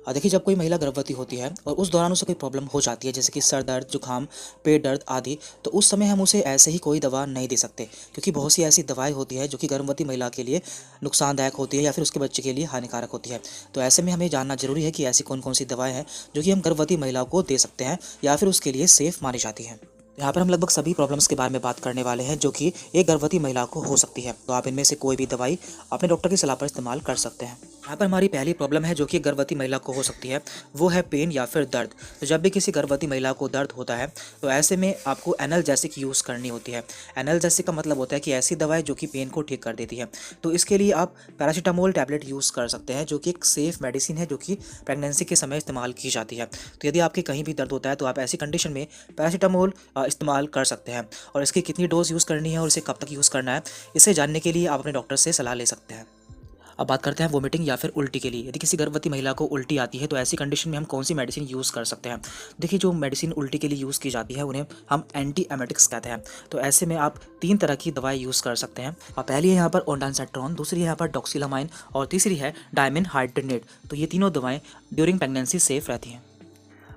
देखिए, जब कोई महिला गर्भवती होती है और उस दौरान उसे कोई प्रॉब्लम हो जाती है, जैसे कि सर दर्द, जुकाम, पेट दर्द आदि, तो उस समय हम उसे ऐसे ही कोई दवा नहीं दे सकते, क्योंकि बहुत सी ऐसी दवाएं होती है जो कि गर्भवती महिला के लिए नुकसानदायक होती है या फिर उसके बच्चे के लिए हानिकारक होती है। तो ऐसे में हमें जानना जरूरी है कि ऐसी कौन कौन सी दवाएं हैं जो कि हम गर्भवती महिला को दे सकते हैं या फिर उसके लिए सेफ मानी जाती हैं। यहाँ पर हम लगभग सभी प्रॉब्लम्स के बारे में बात करने वाले हैं जो कि एक गर्भवती महिला को हो सकती है। तो आप इनमें से कोई भी दवाई अपने डॉक्टर की सलाह पर इस्तेमाल कर सकते हैं। यहाँ पर हमारी पहली प्रॉब्लम है जो कि गर्भवती महिला को हो सकती है, वो है पेन या फिर दर्द। तो जब भी किसी गर्भवती महिला को दर्द होता है तो ऐसे में आपको एनाल्जेसिक यूज़ करनी होती है। एनाल्जेसिक का मतलब होता है कि ऐसी दवाई जो कि पेन को ठीक कर देती है। तो इसके लिए आप पैरासीटामोल टैबलेट यूज़ कर सकते हैं, जो कि एक सेफ़ मेडिसिन है जो कि प्रेगनेंसी के समय इस्तेमाल की जाती है। तो यदि आपके कहीं भी दर्द होता है तो आप ऐसी कंडीशन में पैरासीटामोल इस्तेमाल कर सकते हैं। और इसकी कितनी डोज यूज़ करनी है और इसे कब तक यूज़ करना है, इसे जानने के लिए आप अपने डॉक्टर से सलाह ले सकते हैं। अब बात करते हैं वोमिटिंग या फिर उल्टी के लिए। यदि किसी गर्भवती महिला को उल्टी आती है तो ऐसी कंडीशन में हम कौन सी मेडिसिन यूज़ कर सकते हैं। देखिए, जो मेडिसिन उल्टी के लिए यूज़ की जाती है उन्हें हम एंटी एमेटिक्स कहते हैं। तो ऐसे में आप 3 तरह की दवाई यूज़ कर सकते हैं। और पहली है यहाँ पर ओंडानसेट्रॉन, दूसरी है यहाँ पर डॉक्सिलामाइन और तीसरी है डायमिन हाइड्रेनेट। तो ये तीनों दवाएं ड्यूरिंग प्रेगनेंसी सेफ रहती हैं।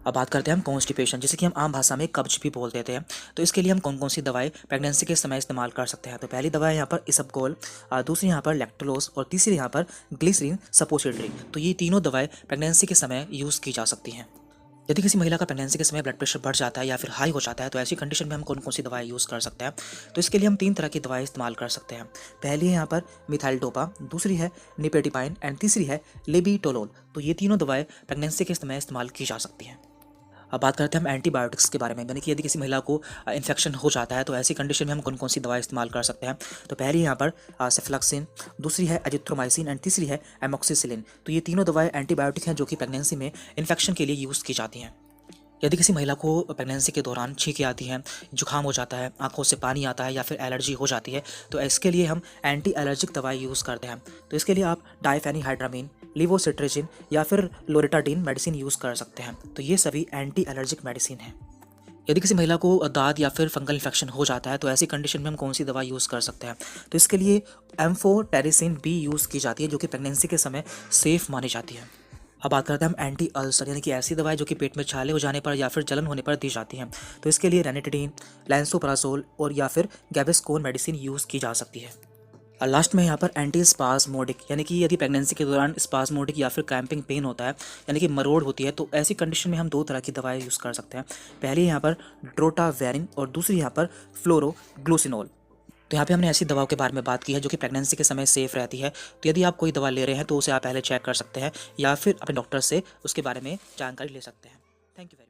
अब बात करते हैं हम कॉन्स्टिपेशन, जिसे कि हम आम भाषा में कब्ज भी बोल देते हैं। तो इसके लिए हम कौन कौन सी दवाएं प्रेगनेंसी के समय इस्तेमाल कर सकते हैं। तो पहली दवा है यहाँ पर इसबगोल, दूसरी यहाँ पर लैक्टोलोज और तीसरी यहाँ पर ग्लिसरीन सपोजिटरी। तो ये तीनों दवाएं प्रेगनेंसी के समय यूज़ की जा सकती हैं। यदि किसी महिला का प्रेगनेंसी के समय ब्लड प्रेशर बढ़ जाता है या फिर हाई हो जाता है तो ऐसी कंडीशन में हम कौन कौन सी दवाएं यूज़ कर सकते हैं। तो इसके लिए हम 3 तरह की दवाएं इस्तेमाल कर सकते हैं। पहली है यहाँ पर मिथाइलडोपा, दूसरी है निपेटिपाइन एंड तीसरी है लेबिटोलोल। तो ये तीनों दवाएं प्रेगनेंसी के समय इस्तेमाल की जा सकती हैं। अब बात करते हैं हम एंटीबायोटिक्स के बारे में, यानी कि यदि किसी महिला को इन्फेक्शन हो जाता है तो ऐसी कंडीशन में हम कौन कौन सी दवाई इस्तेमाल कर सकते हैं। तो पहली यहाँ पर सेफ्लॉक्सिन, दूसरी है एजिथ्रोमाइसिन एंड तीसरी है एमोक्सिसिलिन। तो ये तीनों दवाएं एंटीबायोटिक हैं जो कि प्रेगनेंसी में इन्फेक्शन के लिए यूज़ की जाती हैं। यदि किसी महिला को प्रेगनेंसी के दौरान छींकें आती हैं, जुकाम हो जाता है, आंखों से पानी आता है या फिर एलर्जी हो जाती है, तो इसके लिए हम एंटी एलर्जिक दवाई यूज़ करते हैं। तो इसके लिए आप डाइफेनिहाइड्रामीन, लिवोसिट्रेजिन या फिर लोरेटाडीन मेडिसिन यूज़ कर सकते हैं। तो ये सभी एंटी एलर्जिक मेडिसिन हैं। यदि किसी महिला को दाद या फिर फंगल इन्फेक्शन हो जाता है तो ऐसी कंडीशन में हम कौन सी दवा यूज़ कर सकते हैं। तो इसके लिए एम्फोटेरिसिन बी यूज़ की जाती है, जो कि प्रेगनेंसी के समय सेफ मानी जाती है। अब बात करते हैं हम एंटी अल्सर, यानी कि ऐसी दवाएं जो कि पेट में छाले हो जाने पर या फिर जलन होने पर दी जाती हैं। तो इसके लिए रेनिटिडीन, लैंसोपरासोल और या फिर गैविस्कोन मेडिसिन यूज़ की जा सकती है। और लास्ट में यहाँ पर एंटी स्पास्मोडिक, यानी कि यदि प्रेगनेंसी के दौरान स्पास्मोडिक या फिर क्रैम्पिंग पेन होता है, यानी कि मरोड़ होती है, तो ऐसी कंडीशन में हम 2 तरह की दवाएं यूज़ कर सकते हैं। पहली यहाँ पर ड्रोटावेरिन और दूसरी यहाँ पर फ्लोरोग्लूसिनोल। तो यहाँ पे हमने ऐसी दवाओं के बारे में बात की है जो कि प्रेगनेंसी के समय सेफ रहती है। तो यदि आप कोई दवा ले रहे हैं तो उसे आप पहले चेक कर सकते हैं या फिर अपने डॉक्टर से उसके बारे में जानकारी ले सकते हैं। Thank you very much.